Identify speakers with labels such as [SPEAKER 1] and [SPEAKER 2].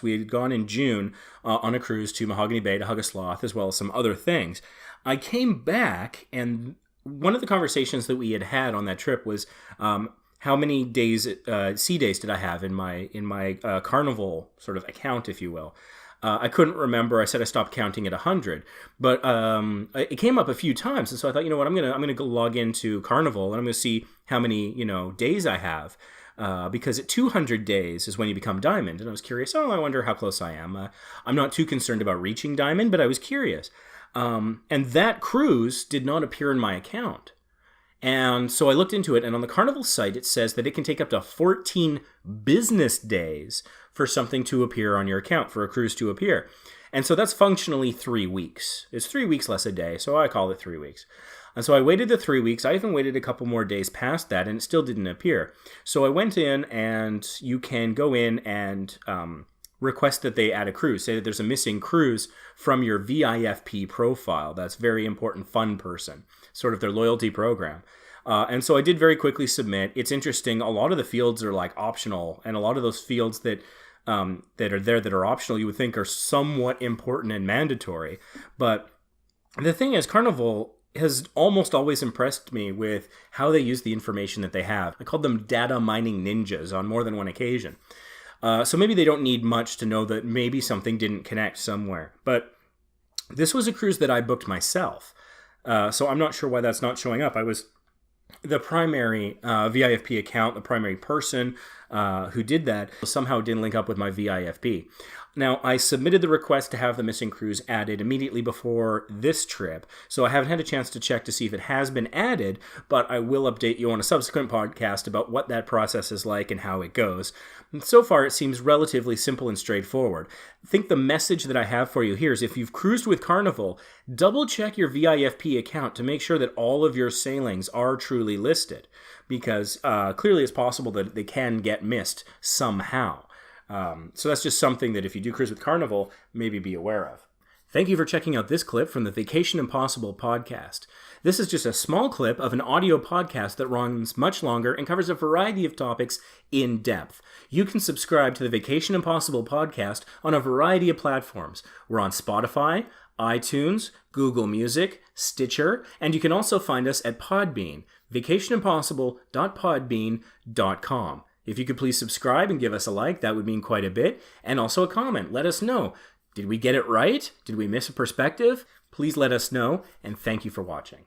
[SPEAKER 1] We had gone in June on a cruise to Mahogany Bay to hug a sloth, as well as some other things. I came back, and one of the conversations that we had had on that trip was how many days, sea days, did I have in my Carnival sort of account, if you will. I couldn't remember. I said I stopped counting at 100, but it came up a few times, and so I thought, you know what, I'm gonna go log into Carnival and I'm gonna see how many days I have. Because at 200 days is when you become diamond. And I was curious, I wonder how close I am. I'm not too concerned about reaching diamond, but I was curious. And that cruise did not appear in my account. And so I looked into it, and on the Carnival site, it says that it can take up to 14 business days for something to appear on your account, for a cruise to appear. And so that's functionally 3 weeks. It's 3 weeks less a day, so I call it 3 weeks. And so I waited the 3 weeks. I even waited a couple more days past that, and it still didn't appear. So I went in, and you can go in and request that they add a cruise. Say that there's a missing cruise from your VIFP profile. That's very important fun person, sort of their loyalty program. And so I did very quickly submit. It's interesting. A lot of the fields are like optional, and a lot of those fields that are there that are optional, you would think are somewhat important and mandatory. But the thing is, Carnival has almost always impressed me with how they use the information that they have. I called them data mining ninjas on more than one occasion. So maybe they don't need much to know that maybe something didn't connect somewhere. But this was a cruise that I booked myself. So I'm not sure why that's not showing up. I was the primary VIFP account, the primary person who did that, somehow didn't link up with my VIFP. Now, I submitted the request to have the missing cruise added immediately before this trip, so I haven't had a chance to check to see if it has been added, but I will update you on a subsequent podcast about what that process is like and how it goes. And so far, it seems relatively simple and straightforward. I think the message that I have for you here is if you've cruised with Carnival, double check your VIFP account to make sure that all of your sailings are truly listed, because clearly it's possible that they can get missed somehow. So that's just something that if you do cruise with Carnival, maybe be aware of. Thank you for checking out this clip from the Vacation Impossible podcast. This is just a small clip of an audio podcast that runs much longer and covers a variety of topics in depth. You can subscribe to the Vacation Impossible podcast on a variety of platforms. We're on Spotify, iTunes, Google Music, Stitcher, and you can also find us at Podbean, vacationimpossible.podbean.com. If you could please subscribe and give us a like, that would mean quite a bit. And also a comment. Let us know. Did we get it right? Did we miss a perspective? Please let us know, and thank you for watching.